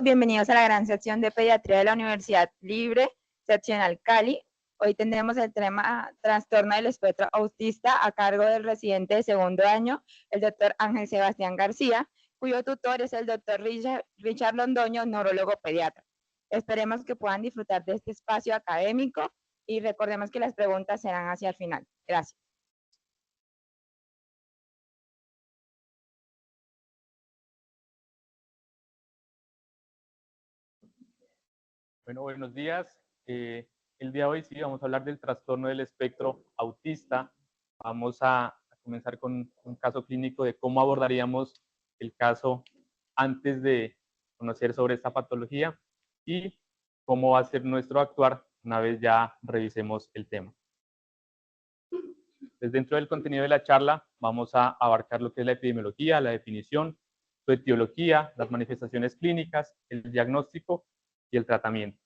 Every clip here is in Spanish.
Bienvenidos a la gran sección de pediatría de la Universidad Libre, seccional Cali. Hoy tendremos el tema trastorno del espectro autista a cargo del residente de segundo año, el doctor Ángel Sebastián García, cuyo tutor es el doctor Richard Londoño, neurólogo pediatra. Esperemos que puedan disfrutar de este espacio académico y recordemos que las preguntas serán hacia el final. Gracias. Bueno, buenos días. El día de hoy sí vamos a hablar del trastorno del espectro autista. Vamos a comenzar con un caso clínico de cómo abordaríamos el caso antes de conocer sobre esta patología y cómo va a ser nuestro actuar una vez ya revisemos el tema. Pues dentro del contenido de la charla vamos a abarcar lo que es la epidemiología, la definición, su etiología, las manifestaciones clínicas, el diagnóstico y el tratamiento.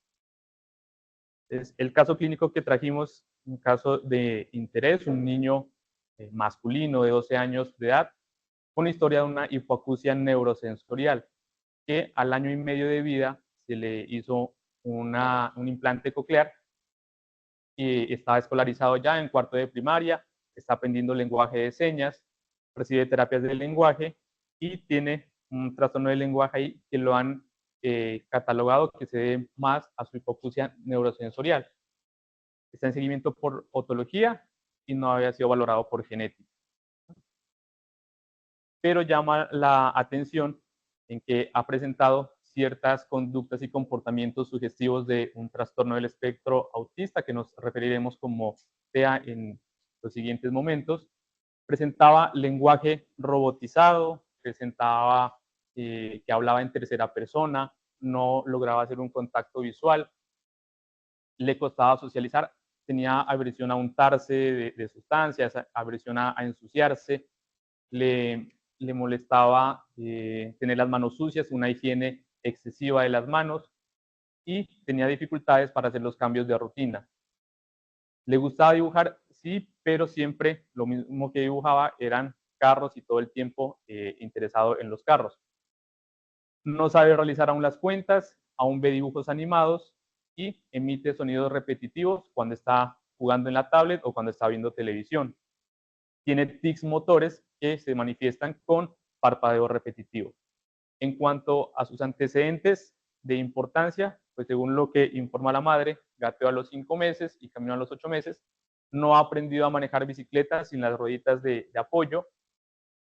El caso clínico que trajimos, un caso de interés, un niño masculino de 12 años de edad con historia de una hipoacusia neurosensorial, que al año y medio de vida se le hizo un implante coclear y estaba escolarizado ya en cuarto de primaria, está aprendiendo lenguaje de señas, recibe terapias del lenguaje y tiene un trastorno del lenguaje ahí que lo han catalogado que se debe más a su hipoacusia neurosensorial. Está en seguimiento por otología y no había sido valorado por genética. Pero llama la atención en que ha presentado ciertas conductas y comportamientos sugestivos de un trastorno del espectro autista, que nos referiremos como TEA en los siguientes momentos. Presentaba lenguaje robotizado, presentaba que hablaba en tercera persona, no lograba hacer un contacto visual, le costaba socializar, tenía aversión a untarse de sustancias, aversión a ensuciarse, le molestaba tener las manos sucias, una higiene excesiva de las manos y tenía dificultades para hacer los cambios de rutina. Le gustaba dibujar, sí, pero siempre lo mismo que dibujaba eran carros y todo el tiempo interesado en los carros. No sabe realizar aún las cuentas, aún ve dibujos animados y emite sonidos repetitivos cuando está jugando en la tablet o cuando está viendo televisión. Tiene tics motores que se manifiestan con parpadeo repetitivo. En cuanto a sus antecedentes de importancia, pues según lo que informa la madre, gateó a los 5 meses y caminó a los 8 meses, no ha aprendido a manejar bicicleta sin las rueditas de apoyo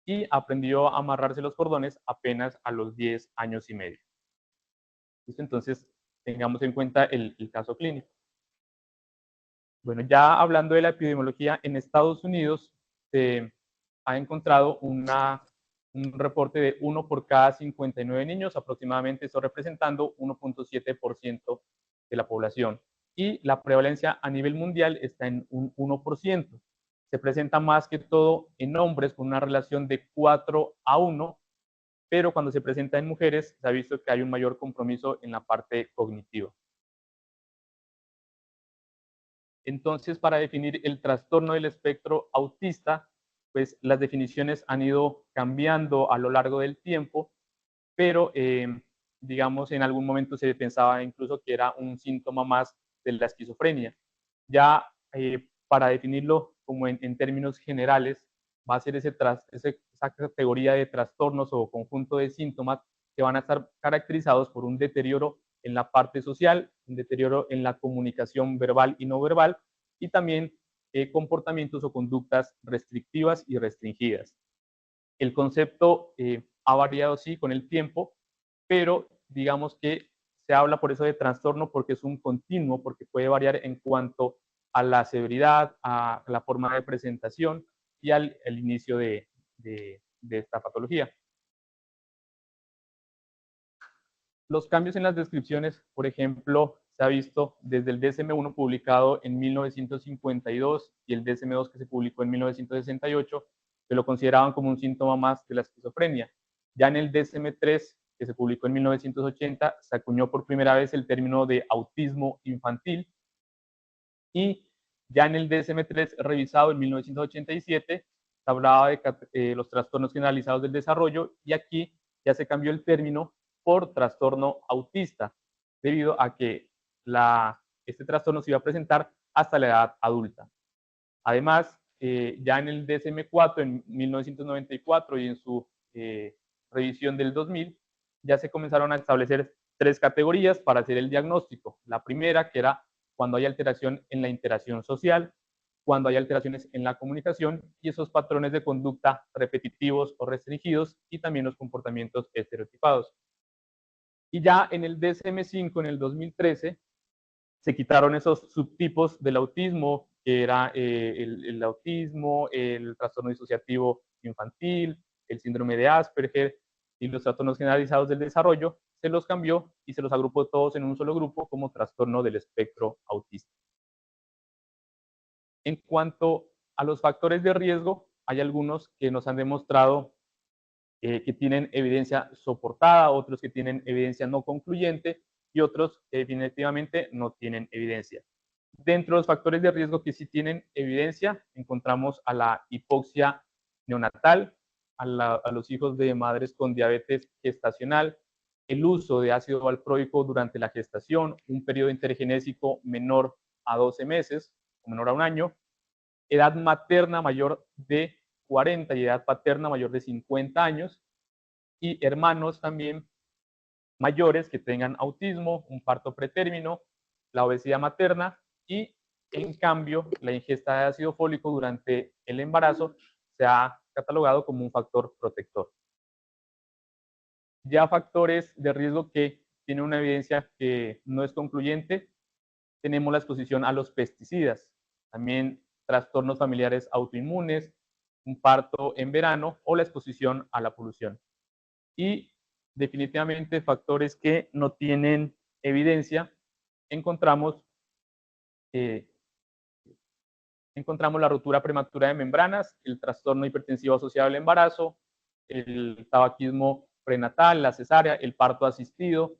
y aprendió a amarrarse los cordones apenas a los 10 años y medio. ¿Listo? Entonces, tengamos en cuenta el caso clínico. Bueno, ya hablando de la epidemiología, en Estados Unidos se ha encontrado un reporte de 1 por cada 59 niños, aproximadamente, esto representando 1.7% de la población. Y la prevalencia a nivel mundial está en un 1%. Se presenta más que todo en hombres con una relación de 4:1, pero cuando se presenta en mujeres se ha visto que hay un mayor compromiso en la parte cognitiva. Entonces, para definir el trastorno del espectro autista, pues las definiciones han ido cambiando a lo largo del tiempo, pero digamos en algún momento se pensaba incluso que era un síntoma más de la esquizofrenia. Ya para definirlo como en términos generales, va a ser esa categoría de trastornos o conjunto de síntomas que van a estar caracterizados por un deterioro en la parte social, un deterioro en la comunicación verbal y no verbal, y también comportamientos o conductas restrictivas y restringidas. El concepto ha variado, sí, con el tiempo, pero digamos que se habla por eso de trastorno porque es un continuo, porque puede variar en cuanto a la severidad, a la forma de presentación y al inicio de esta patología. Los cambios en las descripciones, por ejemplo, se ha visto desde el DSM-1 publicado en 1952 y el DSM-2 que se publicó en 1968, que lo consideraban como un síntoma más de la esquizofrenia. Ya en el DSM-3, que se publicó en 1980, se acuñó por primera vez el término de autismo infantil, y ya en el DSM-3 revisado en 1987 se hablaba de los trastornos generalizados del desarrollo, y aquí ya se cambió el término por trastorno autista, debido a que este trastorno se iba a presentar hasta la edad adulta. Además, ya en el DSM-4 en 1994 y en su revisión del 2000, ya se comenzaron a establecer 3 categorías para hacer el diagnóstico. La primera, que era cuando hay alteración en la interacción social, cuando hay alteraciones en la comunicación y esos patrones de conducta repetitivos o restringidos, y también los comportamientos estereotipados. Y ya en el DSM-5, en el 2013, se quitaron esos subtipos del autismo, que era el autismo, el trastorno disociativo infantil, el síndrome de Asperger y los trastornos generalizados del desarrollo. Se los cambió y se los agrupó todos en un solo grupo como trastorno del espectro autista. En cuanto a los factores de riesgo, hay algunos que nos han demostrado que tienen evidencia soportada, otros que tienen evidencia no concluyente y otros que definitivamente no tienen evidencia. Dentro de los factores de riesgo que sí tienen evidencia, encontramos a la hipoxia neonatal, a los hijos de madres con diabetes gestacional, el uso de ácido valproico durante la gestación, un periodo intergenésico menor a 12 meses, o menor a un año, edad materna mayor de 40 y edad paterna mayor de 50 años, y hermanos también mayores que tengan autismo, un parto pretérmino, la obesidad materna y, en cambio, la ingesta de ácido fólico durante el embarazo se ha catalogado como un factor protector. Ya factores de riesgo que tienen una evidencia que no es concluyente, tenemos la exposición a los pesticidas, también trastornos familiares autoinmunes, un parto en verano o la exposición a la polución. Y definitivamente factores que no tienen evidencia, encontramos la ruptura prematura de membranas, el trastorno hipertensivo asociado al embarazo, el tabaquismo prenatal, la cesárea, el parto asistido,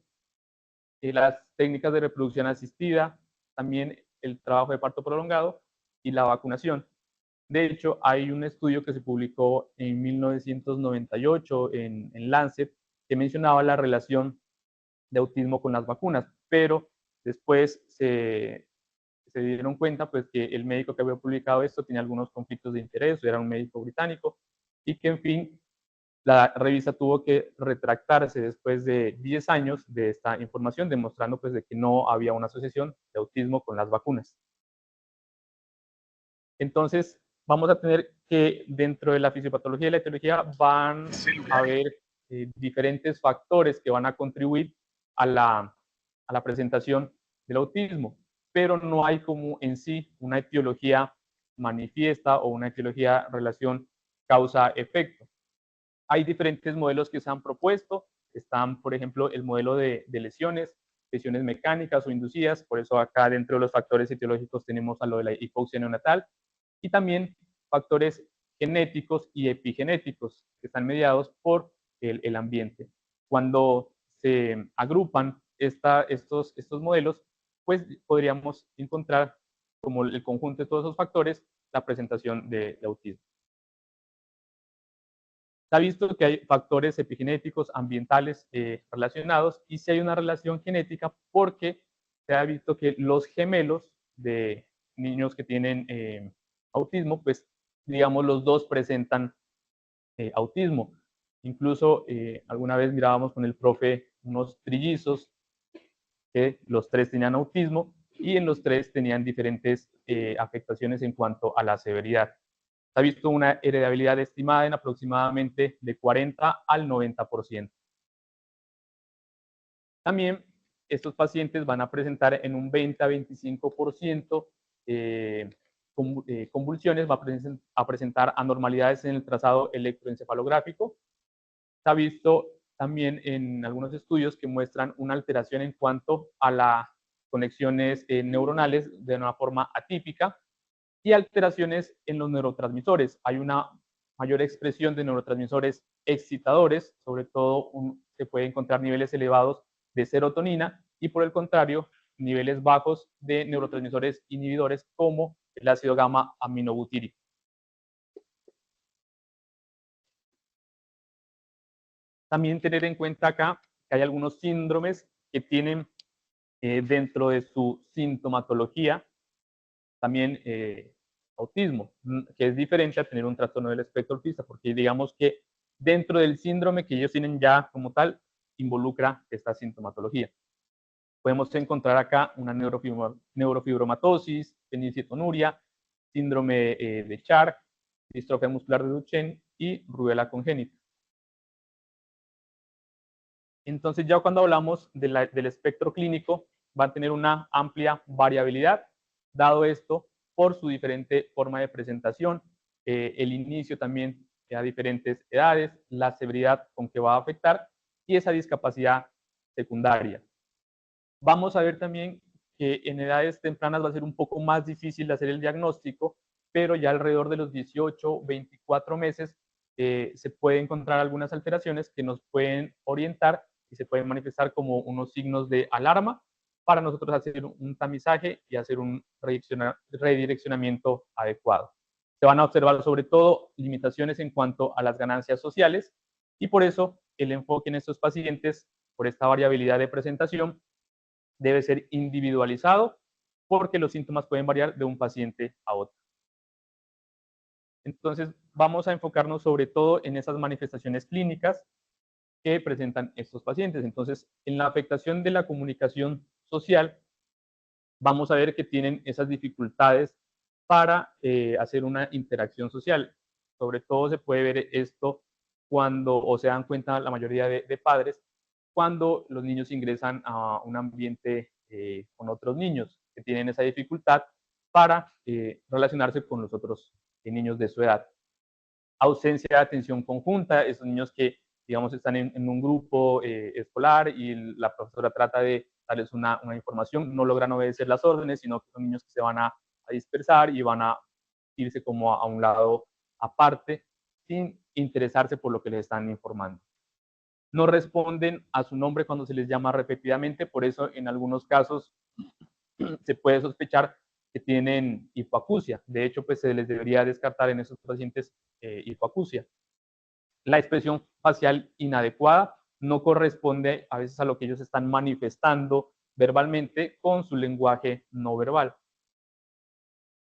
las técnicas de reproducción asistida, también el trabajo de parto prolongado y la vacunación. De hecho, hay un estudio que se publicó en 1998 en Lancet que mencionaba la relación de autismo con las vacunas, pero después se dieron cuenta pues, que el médico que había publicado esto tenía algunos conflictos de interés, era un médico británico, y que, en fin, la revista tuvo que retractarse después de 10 años de esta información, demostrando pues, de que no había una asociación de autismo con las vacunas. Entonces, vamos a tener que dentro de la fisiopatología y la etiología van a haber diferentes factores que van a contribuir a la presentación del autismo, pero no hay como en sí una etiología manifiesta o una etiología relación causa-efecto. Hay diferentes modelos que se han propuesto, están, por ejemplo, el modelo de lesiones mecánicas o inducidas, por eso acá dentro de los factores etiológicos tenemos a lo de la hipoxia neonatal, y también factores genéticos y epigenéticos que están mediados por el ambiente. Cuando se agrupan estos modelos, pues podríamos encontrar como el conjunto de todos esos factores la presentación de autismo. Se ha visto que hay factores epigenéticos, ambientales relacionados, y si hay una relación genética porque se ha visto que los gemelos de niños que tienen autismo, pues digamos los dos presentan autismo. Incluso alguna vez mirábamos con el profe unos trillizos que los tres tenían autismo y en los tres tenían diferentes afectaciones en cuanto a la severidad. Se ha visto una heredabilidad estimada en aproximadamente de 40 al 90%. También estos pacientes van a presentar en un 20 a 25% convulsiones, va a presentar anormalidades en el trazado electroencefalográfico. Se ha visto también en algunos estudios que muestran una alteración en cuanto a las conexiones neuronales de una forma atípica y alteraciones en los neurotransmisores. Hay una mayor expresión de neurotransmisores excitadores, sobre todo se puede encontrar niveles elevados de serotonina y, por el contrario, niveles bajos de neurotransmisores inhibidores como el ácido gamma aminobutírico. También tener en cuenta acá que hay algunos síndromes que tienen dentro de su sintomatología también autismo, que es diferente a tener un trastorno del espectro autista, porque digamos que dentro del síndrome que ellos tienen ya como tal, involucra esta sintomatología. Podemos encontrar acá una neurofibromatosis, fenilcetonuria, síndrome de Charcot, distrofia muscular de Duchenne y rubela congénita. Entonces, ya cuando hablamos del espectro clínico, va a tener una amplia variabilidad, dado esto por su diferente forma de presentación, el inicio también a diferentes edades, la severidad con que va a afectar y esa discapacidad secundaria. Vamos a ver también que en edades tempranas va a ser un poco más difícil hacer el diagnóstico, pero ya alrededor de los 18, 24 meses se puede encontrar algunas alteraciones que nos pueden orientar y se pueden manifestar como unos signos de alarma para nosotros hacer un tamizaje y hacer un redireccionamiento adecuado. Se van a observar sobre todo limitaciones en cuanto a las ganancias sociales y por eso el enfoque en estos pacientes, por esta variabilidad de presentación, debe ser individualizado porque los síntomas pueden variar de un paciente a otro. Entonces, vamos a enfocarnos sobre todo en esas manifestaciones clínicas que presentan estos pacientes. Entonces, en la afectación de la comunicación social, vamos a ver que tienen esas dificultades para hacer una interacción social. Sobre todo se puede ver esto cuando, o se dan cuenta la mayoría de padres, cuando los niños ingresan a un ambiente con otros niños que tienen esa dificultad para relacionarse con los otros niños de su edad. Ausencia de atención conjunta, esos niños que, digamos, están en un grupo escolar y la profesora trata de darles una información, no logran obedecer las órdenes, sino que son niños que se van a dispersar y van a irse como a un lado aparte, sin interesarse por lo que les están informando. No responden a su nombre cuando se les llama repetidamente, por eso en algunos casos se puede sospechar que tienen hipoacusia. De hecho, pues se les debería descartar en esos pacientes hipoacusia. La expresión facial inadecuada no corresponde a veces a lo que ellos están manifestando verbalmente con su lenguaje no verbal.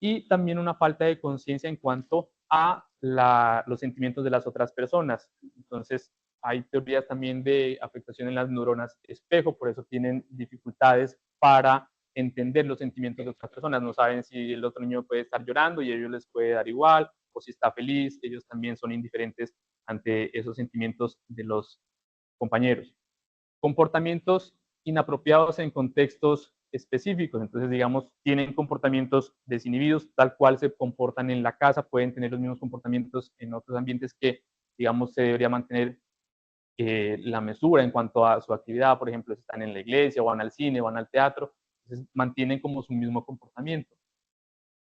Y también una falta de conciencia en cuanto a los sentimientos de las otras personas. Entonces, hay teorías también de afectación en las neuronas espejo, por eso tienen dificultades para entender los sentimientos de otras personas. No saben si el otro niño puede estar llorando y a ellos les puede dar igual, o si está feliz, ellos también son indiferentes ante esos sentimientos de los compañeros. Comportamientos inapropiados en contextos específicos. Entonces, digamos, tienen comportamientos desinhibidos, tal cual se comportan en la casa, pueden tener los mismos comportamientos en otros ambientes que, digamos, se debería mantener la mesura en cuanto a su actividad. Por ejemplo, si están en la iglesia, o van al cine, o van al teatro, entonces mantienen como su mismo comportamiento.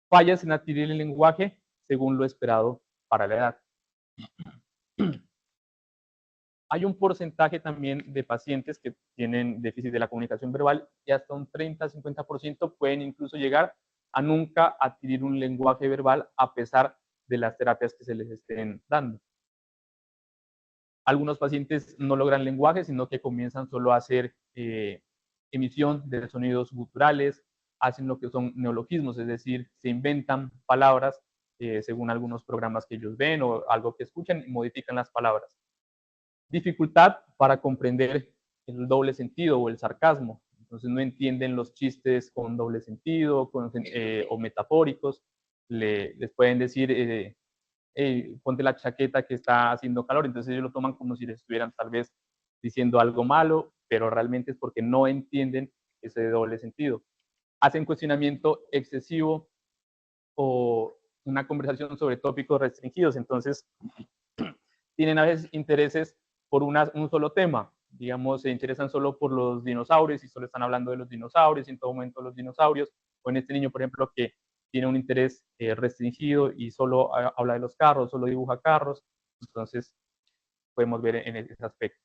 Fallas en adquirir el lenguaje según lo esperado para la edad. Hay un porcentaje también de pacientes que tienen déficit de la comunicación verbal y hasta un 30-50% pueden incluso llegar a nunca adquirir un lenguaje verbal a pesar de las terapias que se les estén dando. Algunos pacientes no logran lenguaje, sino que comienzan solo a hacer emisión de sonidos guturales, hacen lo que son neologismos, es decir, se inventan palabras según algunos programas que ellos ven o algo que escuchan y modifican las palabras. Dificultad para comprender el doble sentido o el sarcasmo. Entonces no entienden los chistes con doble sentido o metafóricos. Les pueden decir, ponte la chaqueta que está haciendo calor. Entonces ellos lo toman como si les estuvieran tal vez diciendo algo malo, pero realmente es porque no entienden ese doble sentido. Hacen cuestionamiento excesivo o una conversación sobre tópicos restringidos. Entonces tienen a veces intereses por un solo tema. Digamos, se interesan solo por los dinosaurios y solo están hablando de los dinosaurios y en todo momento los dinosaurios. O en este niño, por ejemplo, que tiene un interés restringido y solo habla de los carros, solo dibuja carros. Entonces, podemos ver en ese aspecto.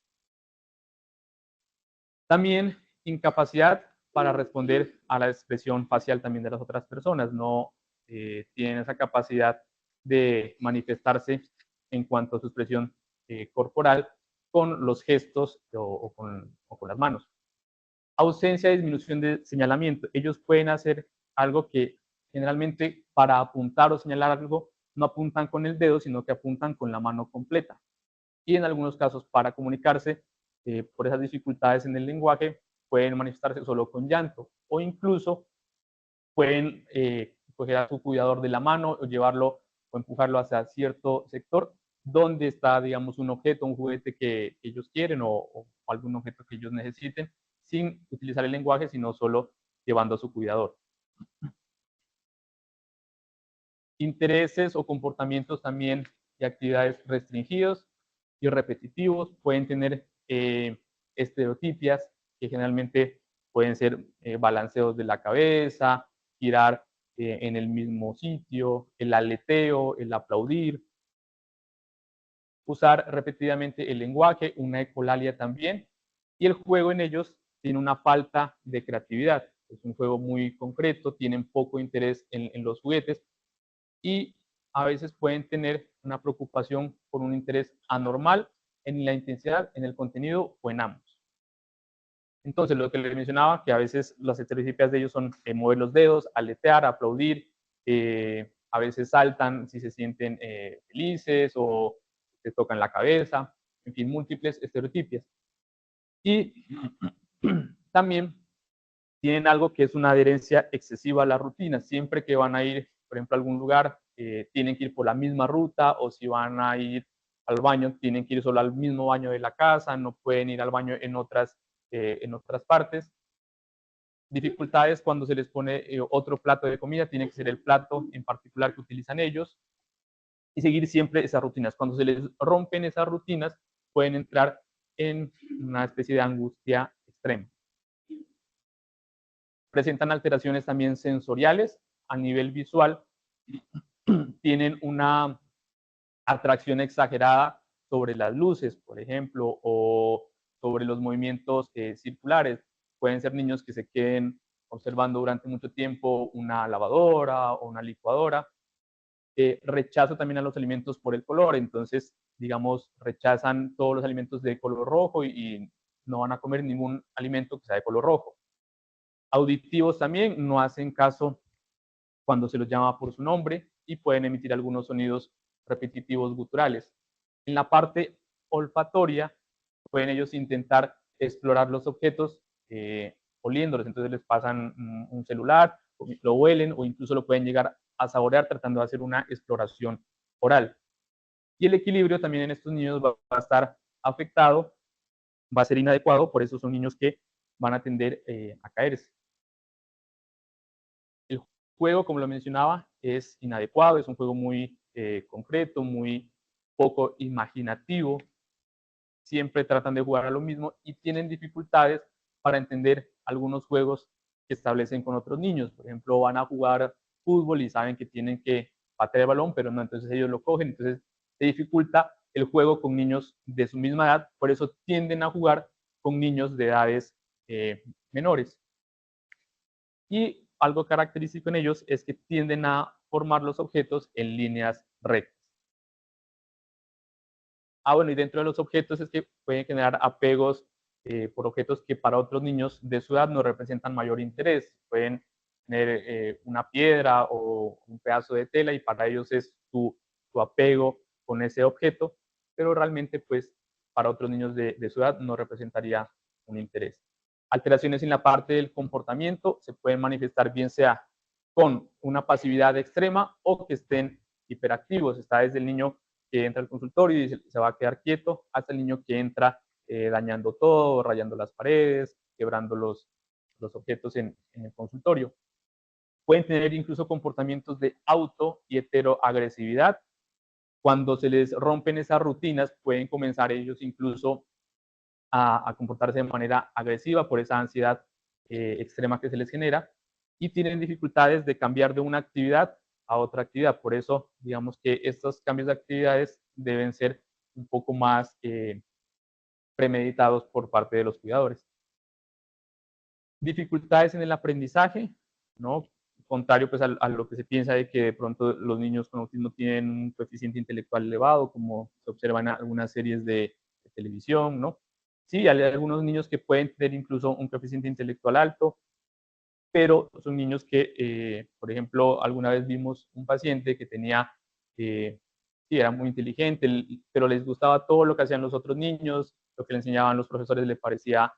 También incapacidad para responder a la expresión facial también de las otras personas. No tienen esa capacidad de manifestarse en cuanto a su expresión corporal, con los gestos o con las manos. Ausencia y disminución de señalamiento. Ellos pueden hacer algo que generalmente para apuntar o señalar algo no apuntan con el dedo, sino que apuntan con la mano completa. Y en algunos casos para comunicarse por esas dificultades en el lenguaje pueden manifestarse solo con llanto o incluso pueden coger a su cuidador de la mano o llevarlo o empujarlo hacia cierto sector donde está, digamos, un objeto, un juguete que ellos quieren o algún objeto que ellos necesiten, sin utilizar el lenguaje, sino solo llevando a su cuidador. Intereses o comportamientos también de actividades restringidos y repetitivos pueden tener estereotipias que generalmente pueden ser balanceos de la cabeza, girar en el mismo sitio, el aleteo, el aplaudir, usar repetidamente el lenguaje, una ecolalia también, y el juego en ellos tiene una falta de creatividad. Es un juego muy concreto, tienen poco interés en los juguetes y a veces pueden tener una preocupación por un interés anormal en la intensidad, en el contenido o en ambos. Entonces, lo que les mencionaba, que a veces las estereotipias de ellos son mover los dedos, aletear, aplaudir, a veces saltan si se sienten felices o se tocan la cabeza, en fin, múltiples estereotipias. Y también tienen algo que es una adherencia excesiva a la rutina. Siempre que van a ir, por ejemplo, a algún lugar, tienen que ir por la misma ruta, o si van a ir al baño, tienen que ir solo al mismo baño de la casa, no pueden ir al baño en otras partes. Dificultades cuando se les pone otro plato de comida, tiene que ser el plato en particular que utilizan ellos, y seguir siempre esas rutinas. Cuando se les rompen esas rutinas, pueden entrar en una especie de angustia extrema. Presentan alteraciones también sensoriales a nivel visual, tienen una atracción exagerada sobre las luces, por ejemplo, o sobre los movimientos circulares. Pueden ser niños que se queden observando durante mucho tiempo una lavadora o una licuadora. Rechazo también a los alimentos por el color, entonces, digamos, rechazan todos los alimentos de color rojo y no van a comer ningún alimento que sea de color rojo. Auditivos también no hacen caso cuando se los llama por su nombre y pueden emitir algunos sonidos repetitivos guturales. En la parte olfatoria pueden ellos intentar explorar los objetos oliéndolos, entonces les pasan un celular, lo huelen o incluso lo pueden llegar a saborear tratando de hacer una exploración oral. Y el equilibrio también en estos niños va a estar afectado, va a ser inadecuado, por eso son niños que van a tender a caerse. El juego, como lo mencionaba, es inadecuado, es un juego muy concreto, muy poco imaginativo. Siempre tratan de jugar a lo mismo y tienen dificultades para entender algunos juegos que establecen con otros niños. Por ejemplo, van a jugar fútbol y saben que tienen que patear el balón, pero no, entonces ellos lo cogen, entonces se dificulta el juego con niños de su misma edad, por eso tienden a jugar con niños de edades menores. Y algo característico en ellos es que tienden a formar los objetos en líneas rectas. Bueno, y dentro de los objetos es que pueden generar apegos por objetos que para otros niños de su edad no representan mayor interés. Pueden tener una piedra o un pedazo de tela y para ellos es su apego con ese objeto, pero realmente pues para otros niños de su edad no representaría un interés. Alteraciones en la parte del comportamiento se pueden manifestar bien sea con una pasividad extrema o que estén hiperactivos. Está desde el niño que entra al consultorio y se va a quedar quieto, hasta el niño que entra dañando todo, rayando las paredes, quebrando los objetos en el consultorio. Pueden tener incluso comportamientos de auto y heteroagresividad. Cuando se les rompen esas rutinas, pueden comenzar ellos incluso a comportarse de manera agresiva por esa ansiedad extrema que se les genera y tienen dificultades de cambiar de una actividad a otra actividad. Por eso, digamos que estos cambios de actividades deben ser un poco más premeditados por parte de los cuidadores. Dificultades en el aprendizaje, ¿no? Contrario pues a lo que se piensa de que de pronto los niños con autismo tienen un coeficiente intelectual elevado, como se observan en algunas series de de televisión, ¿no? Sí, hay algunos niños que pueden tener incluso un coeficiente intelectual alto, pero son niños que, por ejemplo, alguna vez vimos un paciente que tenía, sí, era muy inteligente, pero les gustaba todo lo que hacían los otros niños, lo que le enseñaban los profesores le parecía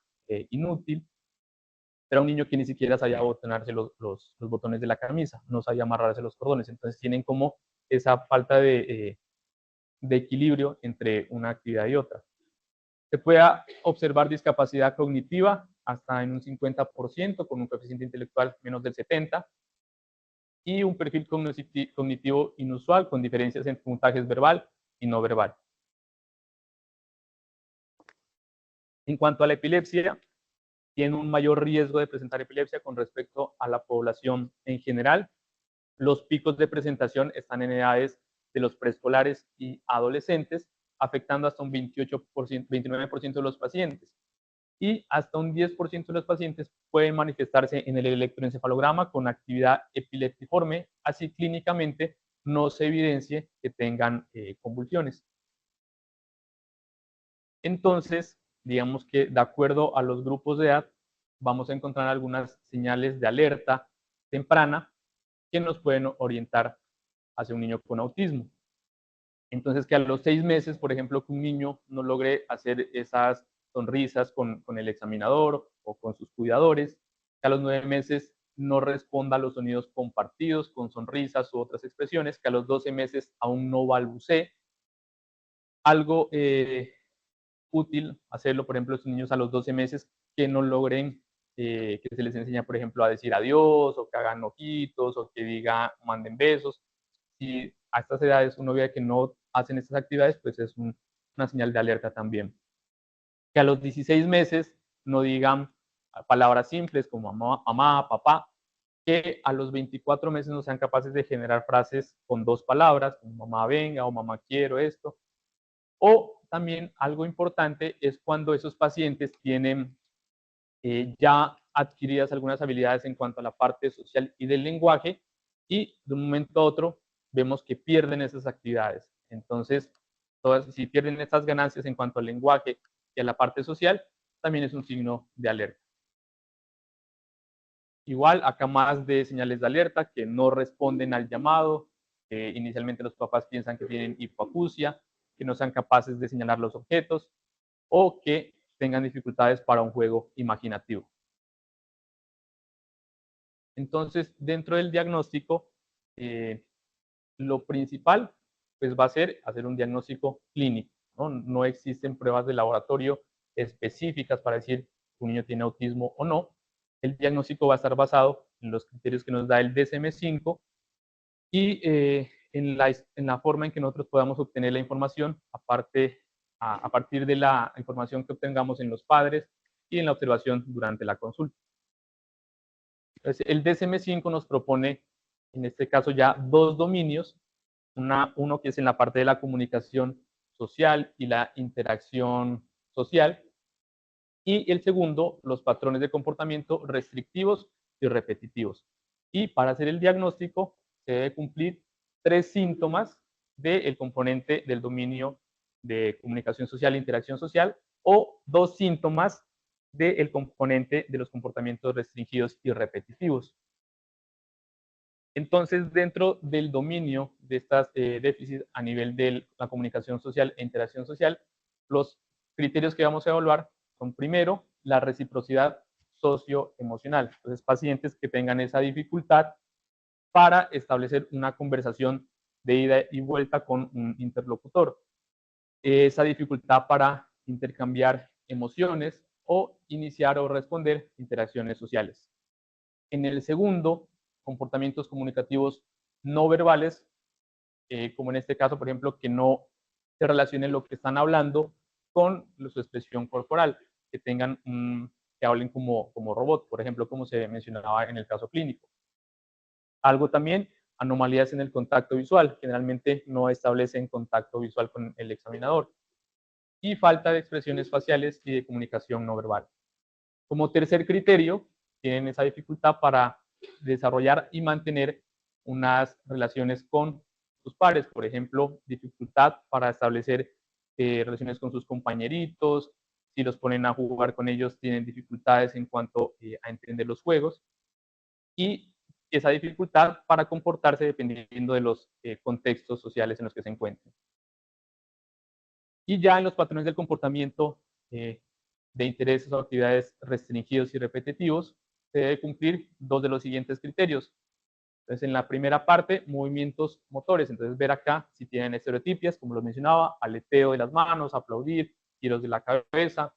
inútil. Era un niño que ni siquiera sabía botonarse los botones de la camisa, no sabía amarrarse los cordones, entonces tienen como esa falta de equilibrio entre una actividad y otra. Se puede observar discapacidad cognitiva hasta en un 50%, con un coeficiente intelectual menos del 70%, y un perfil cognitivo inusual con diferencias en puntajes verbal y no verbal. En cuanto a la epilepsia, tiene un mayor riesgo de presentar epilepsia con respecto a la población en general. Los picos de presentación están en edades de los preescolares y adolescentes, afectando hasta un 28%, 29% de los pacientes. Y hasta un 10% de los pacientes pueden manifestarse en el electroencefalograma con actividad epileptiforme, así clínicamente no se evidencie que tengan convulsiones. Entonces, digamos que de acuerdo a los grupos de edad, vamos a encontrar algunas señales de alerta temprana que nos pueden orientar hacia un niño con autismo. Entonces, que a los 6 meses, por ejemplo, que un niño no logre hacer esas sonrisas con el examinador o con sus cuidadores, que a los 9 meses no responda a los sonidos compartidos con sonrisas u otras expresiones, que a los 12 meses aún no balbucee. Algo útil hacerlo, por ejemplo, estos niños a los 12 meses que no logren, que se les enseña, por ejemplo, a decir adiós, o que hagan ojitos, o que diga, manden besos. Si a estas edades uno ve que no hacen estas actividades, pues es una señal de alerta también. Que a los 16 meses no digan palabras simples como mamá, mamá, papá, que a los 24 meses no sean capaces de generar frases con 2 palabras, como mamá venga o mamá quiero esto. O también algo importante es cuando esos pacientes tienen ya adquiridas algunas habilidades en cuanto a la parte social y del lenguaje, y de un momento a otro vemos que pierden esas actividades. Entonces, si pierden estas ganancias en cuanto al lenguaje y a la parte social, también es un signo de alerta. Igual, acá más de señales de alerta que no responden al llamado. Inicialmente los papás piensan que tienen hipoacusia, que no sean capaces de señalar los objetos o que tengan dificultades para un juego imaginativo. Entonces, dentro del diagnóstico, lo principal pues, va a ser hacer un diagnóstico clínico, ¿no? No existen pruebas de laboratorio específicas para decir si un niño tiene autismo o no. El diagnóstico va a estar basado en los criterios que nos da el DSM-5 y en la forma en que nosotros podamos obtener la información, a partir de la información que obtengamos en los padres y en la observación durante la consulta. Entonces, el DSM-5 nos propone, en este caso, ya 2 dominios. Uno que es en la parte de la comunicación social y la interacción social. Y el segundo, los patrones de comportamiento restrictivos y repetitivos. Y para hacer el diagnóstico, se debe cumplir 3 síntomas del componente del dominio de comunicación social e interacción social, o 2 síntomas del componente de los comportamientos restringidos y repetitivos. Entonces, dentro del dominio de estas déficits a nivel de la comunicación social e interacción social, los criterios que vamos a evaluar son, primero, la reciprocidad socioemocional. Entonces, pacientes que tengan esa dificultad para establecer una conversación de ida y vuelta con un interlocutor. Esa dificultad para intercambiar emociones o iniciar o responder interacciones sociales. En el segundo, comportamientos comunicativos no verbales, como en este caso, por ejemplo, que no se relacionen lo que están hablando con su expresión corporal, que tengan que hablen como robot, por ejemplo, como se mencionaba en el caso clínico. Algo también, anomalías en el contacto visual, generalmente no establecen contacto visual con el examinador. Y falta de expresiones faciales y de comunicación no verbal. Como tercer criterio, tienen esa dificultad para desarrollar y mantener unas relaciones con sus pares, por ejemplo, dificultad para establecer relaciones con sus compañeritos, si los ponen a jugar con ellos, tienen dificultades en cuanto a entender los juegos, y esa dificultad para comportarse dependiendo de los contextos sociales en los que se encuentren. Y ya en los patrones del comportamiento de intereses o actividades restringidos y repetitivos, se debe cumplir dos de los siguientes criterios. Entonces, en la primera parte, movimientos motores. Entonces, ver acá si tienen estereotipias, como lo mencionaba, aleteo de las manos, aplaudir, giros de la cabeza.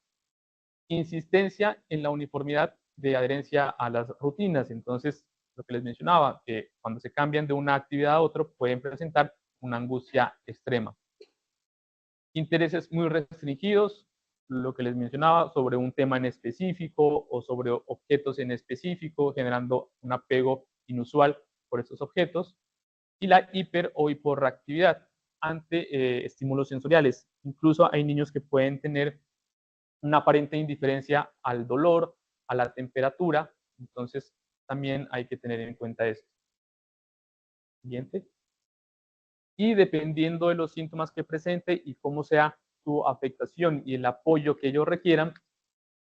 Insistencia en la uniformidad de adherencia a las rutinas. Entonces, lo que les mencionaba, que cuando se cambian de una actividad a otra, pueden presentar una angustia extrema. Intereses muy restringidos, lo que les mencionaba, sobre un tema en específico o sobre objetos en específico, generando un apego inusual por estos objetos. Y la hiper o hiporreactividad ante estímulos sensoriales. Incluso hay niños que pueden tener una aparente indiferencia al dolor, a la temperatura. Entonces, también hay que tener en cuenta esto. Siguiente. Y dependiendo de los síntomas que presente y cómo sea su afectación y el apoyo que ellos requieran,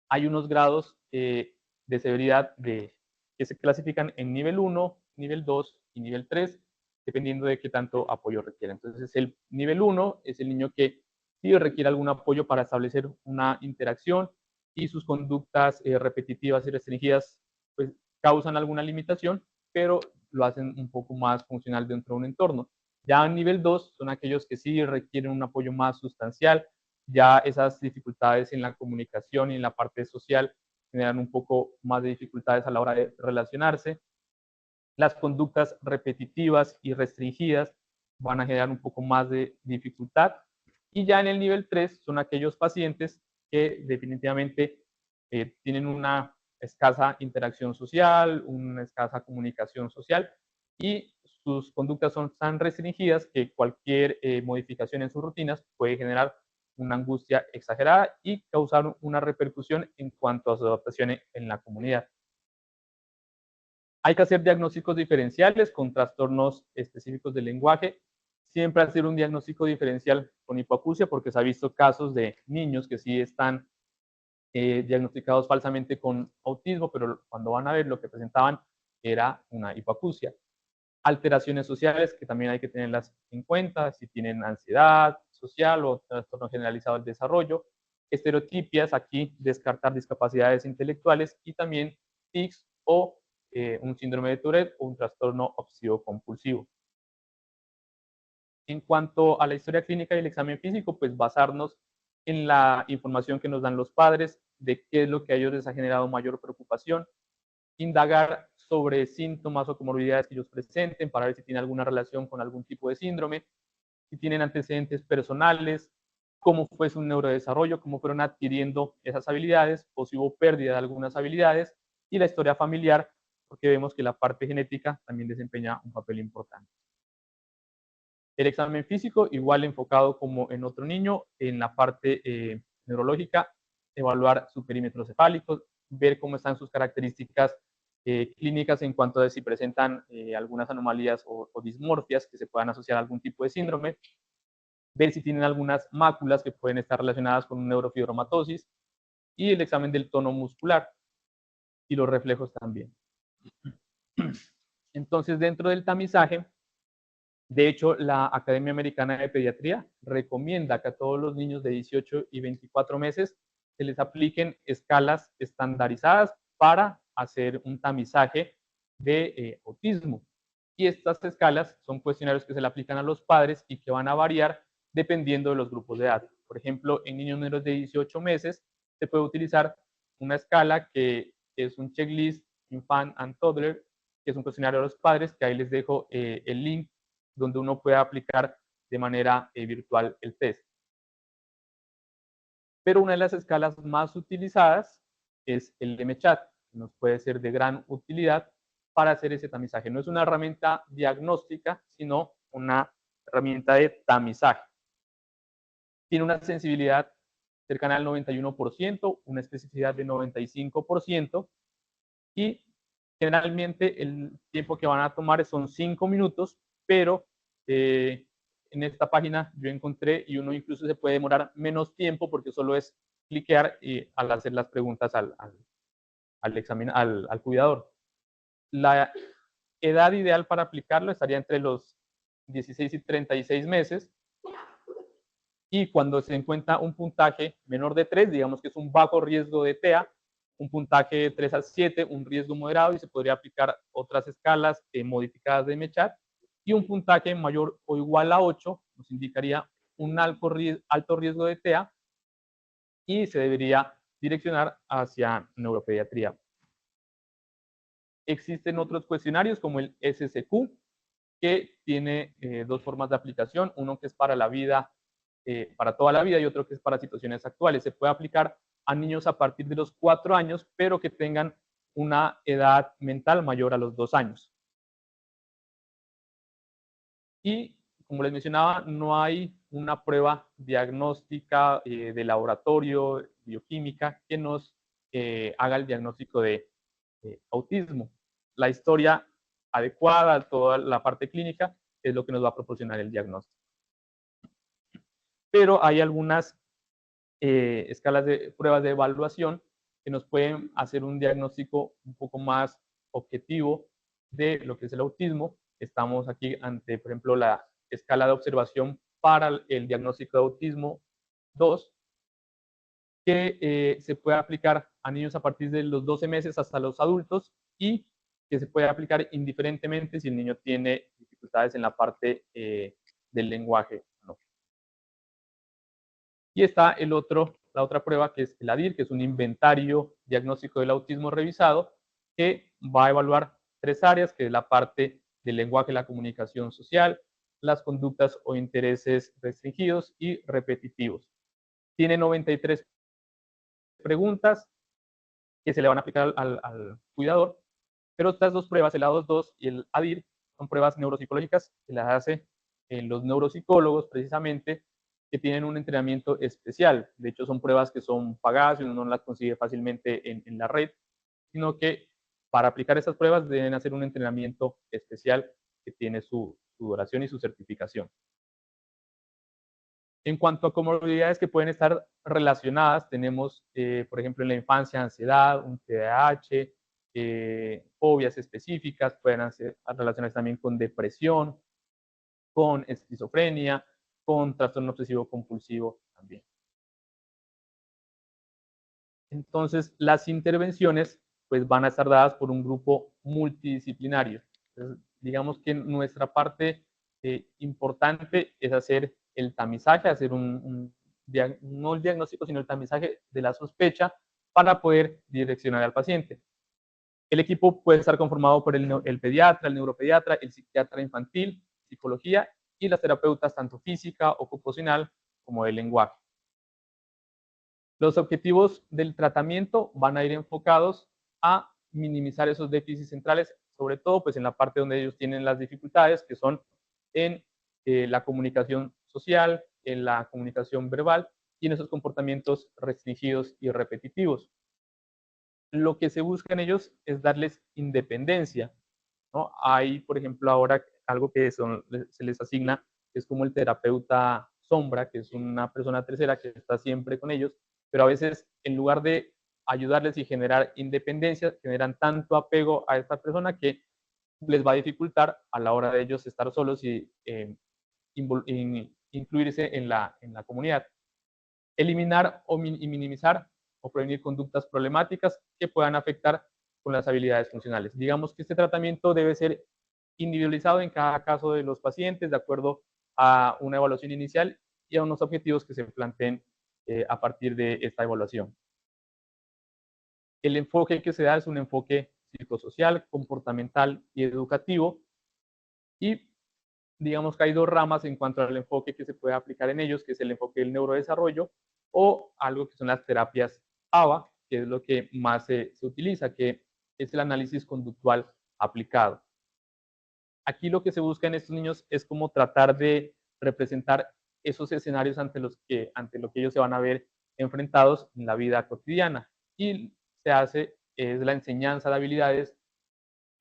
hay unos grados de severidad que se clasifican en nivel 1, nivel 2 y nivel 3, dependiendo de qué tanto apoyo requiera. Entonces, el nivel 1 es el niño que sí requiere algún apoyo para establecer una interacción y sus conductas repetitivas y restringidas pues, causan alguna limitación, pero lo hacen un poco más funcional dentro de un entorno. Ya en nivel 2 son aquellos que sí requieren un apoyo más sustancial, ya esas dificultades en la comunicación y en la parte social generan un poco más de dificultades a la hora de relacionarse. Las conductas repetitivas y restringidas van a generar un poco más de dificultad. Y ya en el nivel 3 son aquellos pacientes que definitivamente tienen una escasa interacción social, una escasa comunicación social y sus conductas son tan restringidas que cualquier modificación en sus rutinas puede generar una angustia exagerada y causar una repercusión en cuanto a su adaptación en la comunidad. Hay que hacer diagnósticos diferenciales con trastornos específicos del lenguaje. Siempre hacer un diagnóstico diferencial con hipoacusia porque se ha visto casos de niños que sí están diagnosticados falsamente con autismo, pero cuando van a ver lo que presentaban era una hipoacusia. Alteraciones sociales que también hay que tenerlas en cuenta, si tienen ansiedad social o trastorno generalizado del desarrollo. Estereotipias, aquí descartar discapacidades intelectuales y también tics o un síndrome de Tourette o un trastorno obsesivo-compulsivo. En cuanto a la historia clínica y el examen físico, pues basarnos en la información que nos dan los padres de qué es lo que a ellos les ha generado mayor preocupación, indagar sobre síntomas o comorbilidades que ellos presenten para ver si tienen alguna relación con algún tipo de síndrome, si tienen antecedentes personales, cómo fue su neurodesarrollo, cómo fueron adquiriendo esas habilidades o si hubo pérdida de algunas habilidades y la historia familiar, porque vemos que la parte genética también desempeña un papel importante. El examen físico, igual enfocado como en otro niño, en la parte neurológica, evaluar su perímetro cefálico, ver cómo están sus características clínicas en cuanto a si presentan algunas anomalías o dismorfias que se puedan asociar a algún tipo de síndrome, ver si tienen algunas máculas que pueden estar relacionadas con neurofibromatosis y el examen del tono muscular y los reflejos también. Entonces, dentro del tamizaje, de hecho, la Academia Americana de Pediatría recomienda que a todos los niños de 18 y 24 meses se les apliquen escalas estandarizadas para hacer un tamizaje de autismo. Y estas escalas son cuestionarios que se le aplican a los padres y que van a variar dependiendo de los grupos de edad. Por ejemplo, en niños menores de 18 meses se puede utilizar una escala que es un checklist Infant and Toddler, que es un cuestionario a los padres, que ahí les dejo el link donde uno puede aplicar de manera virtual el test. Pero una de las escalas más utilizadas es el MCHAT, que nos puede ser de gran utilidad para hacer ese tamizaje. No es una herramienta diagnóstica, sino una herramienta de tamizaje. Tiene una sensibilidad cercana al 91%, una especificidad de 95% y generalmente el tiempo que van a tomar son 5 minutos, pero en esta página yo encontré, y uno incluso se puede demorar menos tiempo porque solo es cliquear y al hacer las preguntas al cuidador. La edad ideal para aplicarlo estaría entre los 16 y 36 meses, y cuando se encuentra un puntaje menor de 3, digamos que es un bajo riesgo de TEA, un puntaje de 3 a 7, un riesgo moderado, y se podría aplicar otras escalas modificadas de Mechar, y un puntaje mayor o igual a 8 nos indicaría un alto riesgo de TEA, y se debería direccionar hacia neuropediatría. Existen otros cuestionarios como el SSQ, que tiene dos formas de aplicación, uno que es para la vida, para toda la vida, y otro que es para situaciones actuales. Se puede aplicar a niños a partir de los 4 años, pero que tengan una edad mental mayor a los 2 años. Y, como les mencionaba, no hay una prueba diagnóstica de laboratorio, bioquímica, que nos haga el diagnóstico de autismo. La historia adecuada, toda la parte clínica, es lo que nos va a proporcionar el diagnóstico. Pero hay algunas escalas de pruebas de evaluación que nos pueden hacer un diagnóstico un poco más objetivo de lo que es el autismo. Estamos aquí ante, por ejemplo, la escala de observación para el diagnóstico de autismo 2, que se puede aplicar a niños a partir de los 12 meses hasta los adultos, y que se puede aplicar indiferentemente si el niño tiene dificultades en la parte del lenguaje. ¿No? Y está la otra prueba, que es el ADIR, que es un inventario diagnóstico del autismo revisado, que va a evaluar 3 áreas, que es la parte del lenguaje, la comunicación social, las conductas o intereses restringidos y repetitivos. Tiene 93 preguntas que se le van a aplicar al cuidador, pero estas dos pruebas, el A2.2 y el ADIR, son pruebas neuropsicológicas que las hace los neuropsicólogos precisamente, que tienen un entrenamiento especial. De hecho, son pruebas que son pagadas y uno no las consigue fácilmente en la red, sino que para aplicar estas pruebas deben hacer un entrenamiento especial que tiene su duración y su certificación. En cuanto a comorbilidades que pueden estar relacionadas, tenemos, por ejemplo, en la infancia, ansiedad, un TDAH, fobias específicas, pueden relacionarse también con depresión, con esquizofrenia, con trastorno obsesivo compulsivo también. Entonces, las intervenciones pues van a estar dadas por un grupo multidisciplinario. Entonces, digamos que nuestra parte importante es hacer el tamizaje, hacer no el diagnóstico, sino el tamizaje de la sospecha para poder direccionar al paciente. El equipo puede estar conformado por el pediatra, el neuropediatra, el psiquiatra infantil, psicología y las terapeutas tanto física, ocupacional como de lenguaje. Los objetivos del tratamiento van a ir enfocados a minimizar esos déficits centrales, sobre todo pues en la parte donde ellos tienen las dificultades, que son en la comunicación social, en la comunicación verbal y en esos comportamientos restringidos y repetitivos. Lo que se busca en ellos es darles independencia, ¿no? Hay, por ejemplo, ahora algo que se les asigna, que es como el terapeuta sombra, que es una persona tercera que está siempre con ellos, pero a veces en lugar de ayudarles y generar independencia, generan tanto apego a esta persona que les va a dificultar a la hora de ellos estar solos y incluirse en la comunidad. Eliminar y minimizar o prevenir conductas problemáticas que puedan afectar con las habilidades funcionales. Digamos que este tratamiento debe ser individualizado en cada caso de los pacientes, de acuerdo a una evaluación inicial y a unos objetivos que se planteen a partir de esta evaluación. El enfoque que se da es un enfoque psicosocial, comportamental y educativo, y digamos que hay dos ramas en cuanto al enfoque que se puede aplicar en ellos, que es el enfoque del neurodesarrollo o algo que son las terapias ABA, que es lo que más se utiliza, que es el análisis conductual aplicado. Aquí lo que se busca en estos niños es como tratar de representar esos escenarios ante lo que ellos se van a ver enfrentados en la vida cotidiana, y se hace es la enseñanza de habilidades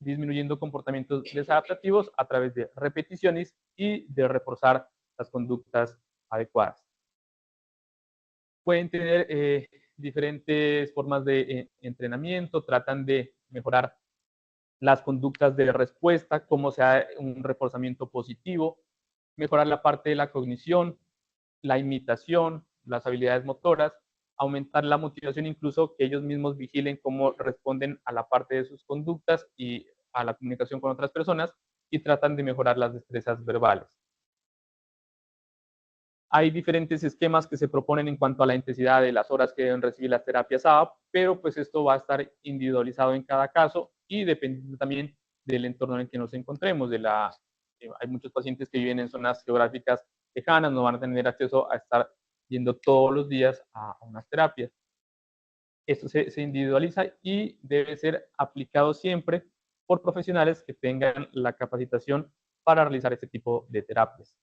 disminuyendo comportamientos desadaptativos a través de repeticiones y de reforzar las conductas adecuadas. Pueden tener diferentes formas de entrenamiento, tratan de mejorar las conductas de respuesta, cómo sea un reforzamiento positivo, mejorar la parte de la cognición, la imitación, las habilidades motoras, aumentar la motivación, incluso que ellos mismos vigilen cómo responden a la parte de sus conductas y a la comunicación con otras personas, y tratan de mejorar las destrezas verbales. Hay diferentes esquemas que se proponen en cuanto a la intensidad de las horas que deben recibir las terapias ABA, pero pues esto va a estar individualizado en cada caso y dependiendo también del entorno en el que nos encontremos. Hay muchos pacientes que viven en zonas geográficas lejanas, no van a tener acceso a estar yendo todos los días a unas terapias. Esto se individualiza y debe ser aplicado siempre por profesionales que tengan la capacitación para realizar este tipo de terapias.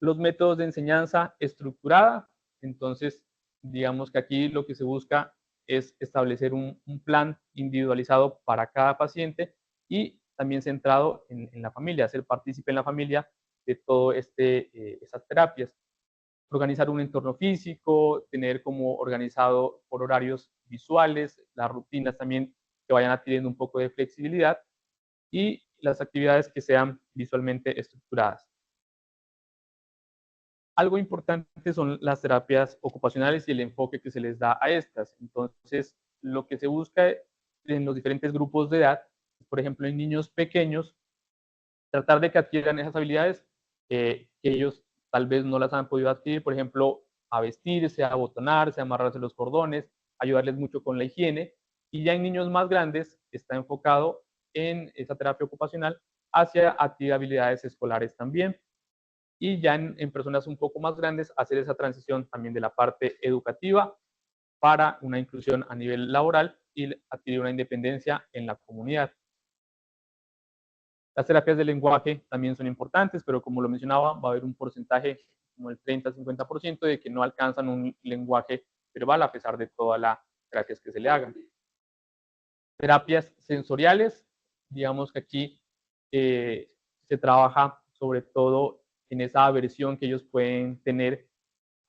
Los métodos de enseñanza estructurada, entonces, digamos que aquí lo que se busca es establecer un plan individualizado para cada paciente y también centrado en la familia, hacer partícipe en la familia de todo estas terapias. Organizar un entorno físico, tener como organizado por horarios visuales, las rutinas también que vayan adquiriendo un poco de flexibilidad y las actividades que sean visualmente estructuradas. Algo importante son las terapias ocupacionales y el enfoque que se les da a estas. Entonces, lo que se busca en los diferentes grupos de edad, por ejemplo, en niños pequeños, tratar de que adquieran esas habilidades que ellos tal vez no las han podido adquirir, por ejemplo, a vestirse, a abotonarse, a amarrarse los cordones, ayudarles mucho con la higiene. Y ya en niños más grandes está enfocado en esa terapia ocupacional hacia habilidades escolares también. Y ya en personas un poco más grandes, hacer esa transición también de la parte educativa para una inclusión a nivel laboral y adquirir una independencia en la comunidad. Las terapias de lenguaje también son importantes, pero como lo mencionaba, va a haber un porcentaje como el 30-50% de que no alcanzan un lenguaje verbal a pesar de todas las terapias que se le hagan. Terapias sensoriales, digamos que aquí se trabaja sobre todo en esa aversión que ellos pueden tener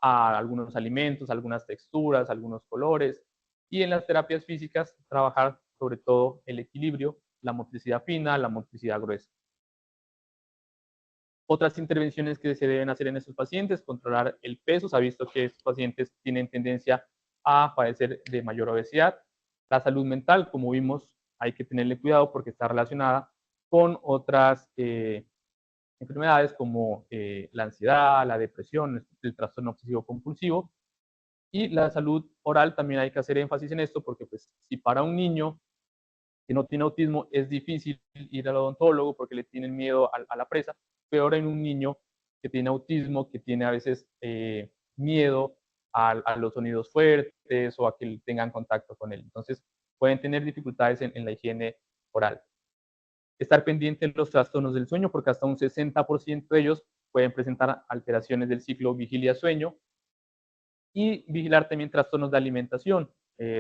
a algunos alimentos, algunas texturas, algunos colores. Y en las terapias físicas, trabajar sobre todo el equilibrio, la motricidad fina, la motricidad gruesa. Otras intervenciones que se deben hacer en estos pacientes, controlar el peso. Se ha visto que estos pacientes tienen tendencia a padecer de mayor obesidad. La salud mental, como vimos, hay que tenerle cuidado porque está relacionada con otras enfermedades como la ansiedad, la depresión, el trastorno obsesivo compulsivo. Y la salud oral también hay que hacer énfasis en esto porque pues, si para un niño que no tiene autismo es difícil ir al odontólogo porque le tienen miedo a la presa, peor en un niño que tiene autismo, que tiene a veces miedo a los sonidos fuertes o a que tengan contacto con él. Entonces pueden tener dificultades en la higiene oral. Estar pendiente de los trastornos del sueño porque hasta un 60% de ellos pueden presentar alteraciones del ciclo vigilia-sueño y vigilar también trastornos de alimentación,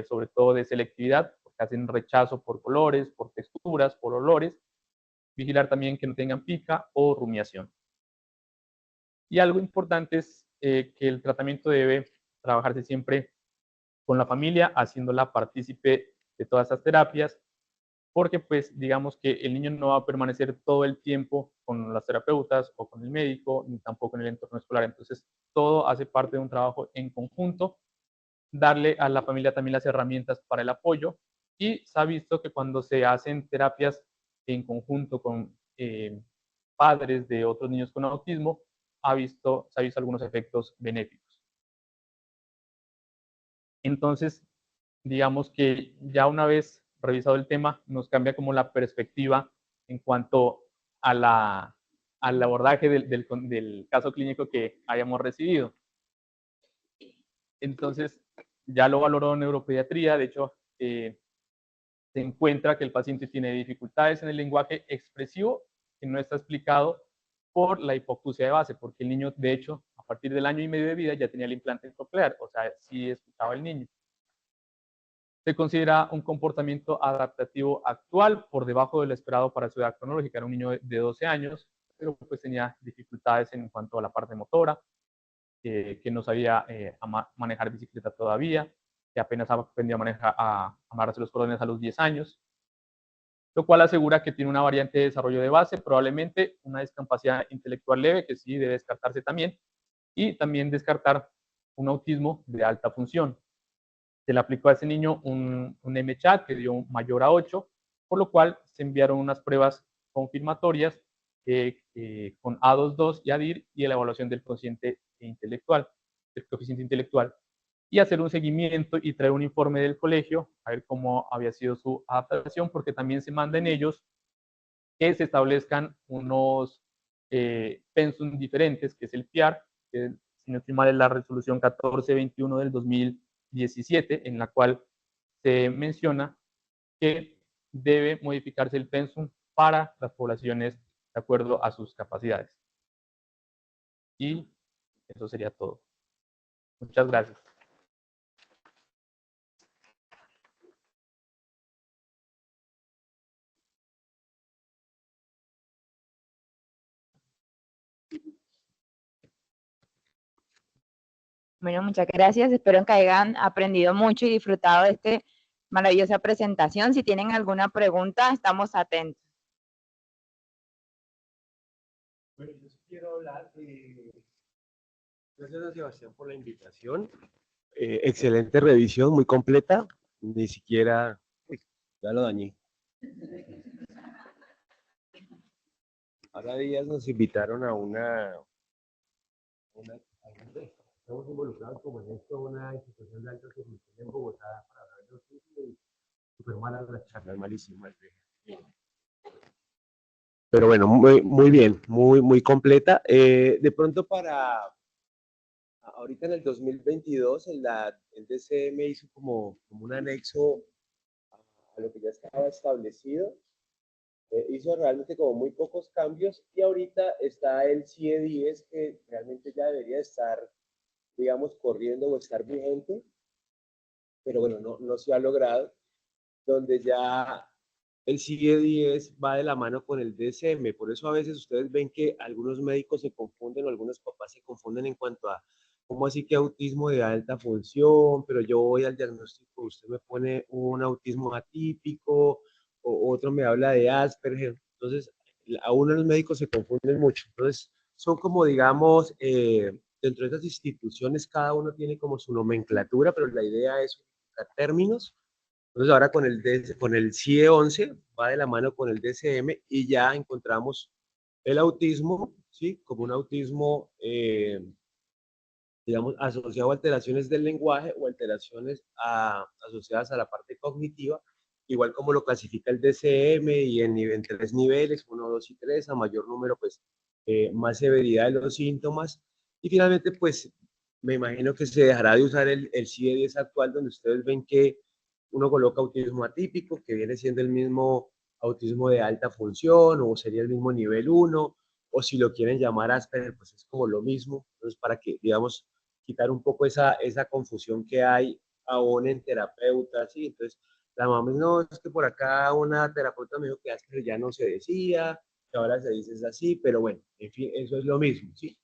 sobre todo de selectividad, porque hacen rechazo por colores, por texturas, por olores. Vigilar también que no tengan pica o rumiación. Y algo importante es que el tratamiento debe trabajarse siempre con la familia, haciéndola partícipe de todas estas terapias, porque pues digamos que el niño no va a permanecer todo el tiempo con las terapeutas o con el médico, ni tampoco en el entorno escolar. Entonces, todo hace parte de un trabajo en conjunto, darle a la familia también las herramientas para el apoyo y se ha visto que cuando se hacen terapias en conjunto con padres de otros niños con autismo, se ha visto algunos efectos benéficos. Entonces, digamos que ya una vez revisado el tema, nos cambia como la perspectiva en cuanto al abordaje del caso clínico que hayamos recibido. Entonces, ya lo valoró neuropediatría, de hecho, se encuentra que el paciente tiene dificultades en el lenguaje expresivo que no está explicado por la hipoacusia de base, porque el niño, de hecho, a partir del año y medio de vida ya tenía el implante coclear, o sea, sí escuchaba el niño. Se considera un comportamiento adaptativo actual por debajo de lo esperado para su edad cronológica. Era un niño de 12 años, pero pues tenía dificultades en cuanto a la parte motora, que no sabía manejar bicicleta todavía, que apenas aprendió a amarrarse los cordones a los 10 años, lo cual asegura que tiene una variante de desarrollo de base, probablemente una discapacidad intelectual leve, que sí debe descartarse también, y también descartar un autismo de alta función. Se le aplicó a ese niño un MCHAT que dio mayor a 8, por lo cual se enviaron unas pruebas confirmatorias con A22 y ADIR y la evaluación del coeficiente intelectual, y hacer un seguimiento y traer un informe del colegio a ver cómo había sido su adaptación, porque también se manda en ellos que se establezcan unos pensum diferentes, que es el PIAR, que si no estoy mal es la resolución 1421 del 2017, en la cual se menciona que debe modificarse el pensum para las poblaciones de acuerdo a sus capacidades. Y eso sería todo. Muchas gracias. Bueno, muchas gracias. Espero que hayan aprendido mucho y disfrutado de esta maravillosa presentación. Si tienen alguna pregunta, estamos atentos. Bueno, yo sí quiero hablar. Gracias a Sebastián por la invitación. Excelente revisión, muy completa. Ni siquiera. Uy, ya lo dañé. Ahora días nos invitaron a estamos involucrados como en esto, una institución de alta tecnología en Bogotá para hablar de autismo y súper malas las charlas, malísimas. Pero bueno, muy bien, muy completa. De pronto ahorita en el 2022 el DCM hizo como un anexo a lo que ya estaba establecido. Hizo realmente como muy pocos cambios y ahorita está el CIE 10 que realmente ya debería estar, digamos, corriendo o estar vigente, pero bueno, no se ha logrado, donde ya el CIE 10 va de la mano con el DSM. Por eso a veces ustedes ven que algunos médicos se confunden o algunos papás se confunden en cuanto a cómo así que autismo de alta función, pero yo voy al diagnóstico, usted me pone un autismo atípico, o otro me habla de Asperger. Entonces, a uno los médicos se confunden mucho. Entonces, son como, digamos, dentro de esas instituciones cada uno tiene como su nomenclatura, pero la idea es unificar términos. Entonces ahora con el CIE 11 va de la mano con el DCM y ya encontramos el autismo, ¿sí? Como un autismo, digamos, asociado a alteraciones del lenguaje o alteraciones asociadas a la parte cognitiva, igual como lo clasifica el DCM y en 3 niveles, 1, 2 y 3, a mayor número, pues más severidad de los síntomas. Y finalmente, pues me imagino que se dejará de usar el CIE 10 actual, donde ustedes ven que uno coloca autismo atípico, que viene siendo el mismo autismo de alta función, o sería el mismo nivel 1, o si lo quieren llamar Asperger, pues es como lo mismo. Entonces, para que, digamos, quitar un poco esa confusión que hay aún en terapeutas, ¿sí? Entonces, la mamá, no, es que por acá una terapeuta me dijo que Asperger ya no se decía, que ahora se dice es así, pero bueno, en fin, eso es lo mismo, ¿sí?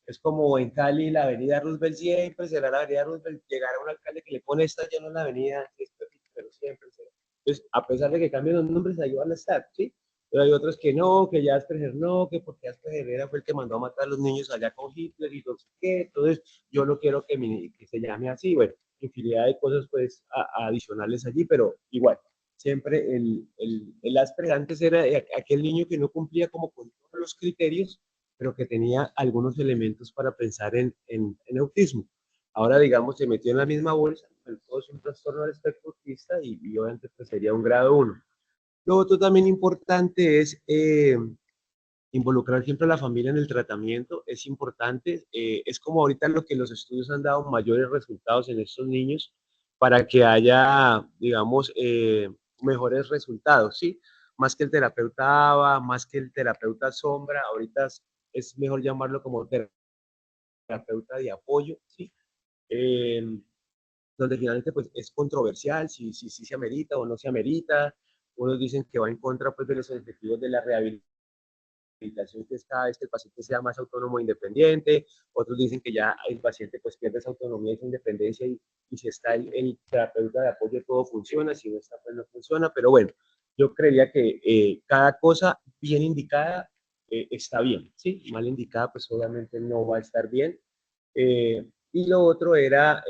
Es como en Cali, la avenida Roosevelt siempre será la avenida Roosevelt, llegará un alcalde que le pone esta ya no es la avenida, pero siempre será. Entonces, a pesar de que cambien los nombres, ahí van a estar, ¿sí? Pero hay otros que no, que ya Asperger no, que porque Asperger fue el que mandó a matar a los niños allá con Hitler y no sé qué, entonces yo no quiero que se llame así, bueno, infinidad de cosas pues adicionales allí, pero igual, siempre el Asperger antes era aquel niño que no cumplía como con todos los criterios, pero que tenía algunos elementos para pensar en autismo. Ahora, digamos, se metió en la misma bolsa, pero todo es un trastorno del espectro autista y obviamente pues, sería un grado 1. Lo otro también importante es involucrar siempre a la familia en el tratamiento, es importante, es como ahorita lo que los estudios han dado mayores resultados en estos niños para que haya, digamos, mejores resultados, ¿sí? Más que el terapeuta ABA, más que el terapeuta sombra, ahorita es mejor llamarlo como terapeuta de apoyo, ¿sí? Eh, donde finalmente pues es controversial si se amerita o no se amerita. Unos dicen que va en contra pues de los objetivos de la rehabilitación rehabilitación, que es cada vez que el paciente sea más autónomo e independiente. Otros dicen que ya el paciente pues pierde esa autonomía y esa independencia y si está el terapeuta de apoyo todo funciona, si no está pues no funciona, pero bueno, yo creería que cada cosa bien indicada está bien, ¿sí? Mal indicada pues obviamente no va a estar bien. Y lo otro era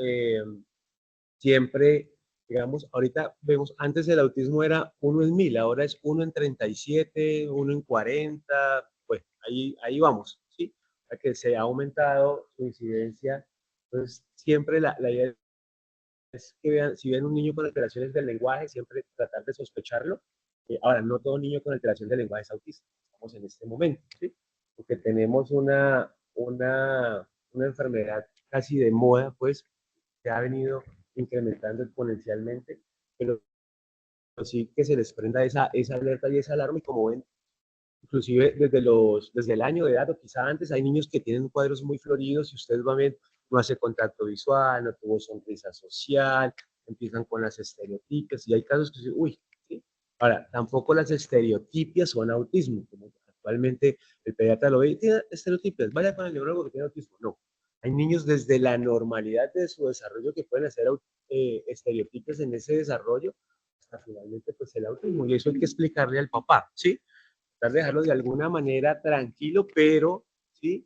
siempre, digamos, ahorita vemos, antes el autismo era 1 en 1000, ahora es 1 en 37, 1 en 40, pues ahí vamos, ¿sí? O sea que se ha aumentado su incidencia. Entonces, siempre la idea es que vean, si ven un niño con alteraciones del lenguaje, siempre tratar de sospecharlo. Ahora, no todo niño con alteración del lenguaje es autista, estamos en este momento, ¿sí? Porque tenemos una enfermedad casi de moda, pues, que ha venido incrementando exponencialmente, pero sí que se les prenda esa alerta y esa alarma, y como ven, inclusive desde el año de edad o quizá antes, hay niños que tienen cuadros muy floridos y ustedes van a ver, no hace contacto visual, no tuvo sonrisa social, empiezan con las estereotipias y hay casos que dicen, uy, ¿sí? Ahora, tampoco las estereotipias son autismo, como actualmente el pediatra lo ve y tiene estereotipias, vaya con el neurólogo que tiene autismo. No, hay niños desde la normalidad de su desarrollo que pueden hacer estereotipias en ese desarrollo hasta finalmente pues el autismo, y eso hay que explicarle al papá, ¿sí? Tratar de dejarlo de alguna manera tranquilo, pero sí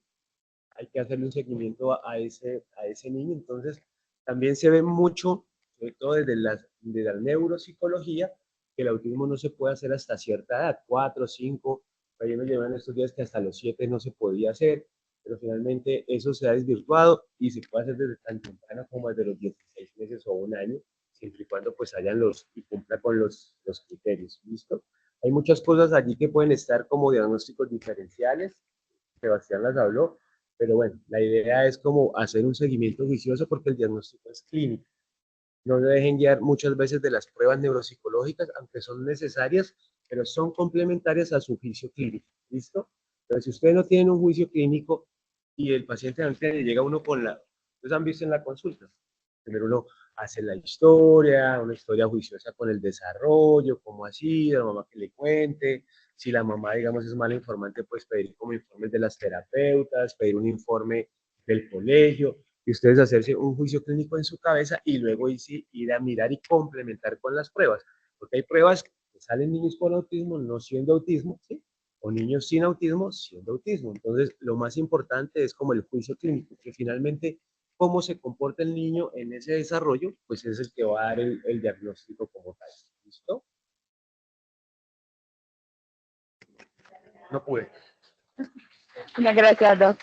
hay que hacerle un seguimiento a ese niño. Entonces, también se ve mucho, sobre todo desde la neuropsicología, que el autismo no se puede hacer hasta cierta edad, 4, 5, ahí nos llevan estos días que hasta los 7 no se podía hacer, pero finalmente eso se ha desvirtuado y se puede hacer desde tan temprano como desde los 16 meses o un año, siempre y cuando pues hayan y cumpla con los criterios, ¿listo? Hay muchas cosas allí que pueden estar como diagnósticos diferenciales, Sebastián las habló, pero bueno, la idea es como hacer un seguimiento juicioso porque el diagnóstico es clínico. No se dejen guiar muchas veces de las pruebas neuropsicológicas, aunque son necesarias, pero son complementarias a su juicio clínico. ¿Listo? Pero si ustedes no tienen un juicio clínico y el paciente no tiene, llega uno con la... Ustedes han visto en la consulta. Primero uno hace la historia, una historia juiciosa con el desarrollo, cómo ha sido, la mamá que le cuente. Si la mamá, digamos, es mala informante, pues pedir como informes de las terapeutas, pedir un informe del colegio, y ustedes hacerse un juicio clínico en su cabeza y luego ir a mirar y complementar con las pruebas. Porque hay pruebas que salen niños con autismo no siendo autismo, ¿sí? O niños sin autismo siendo autismo. Entonces, lo más importante es como el juicio clínico, que finalmente cómo se comporta el niño en ese desarrollo, pues es el que va a dar el diagnóstico como tal. ¿Listo? No pude. Muchas gracias, Doc.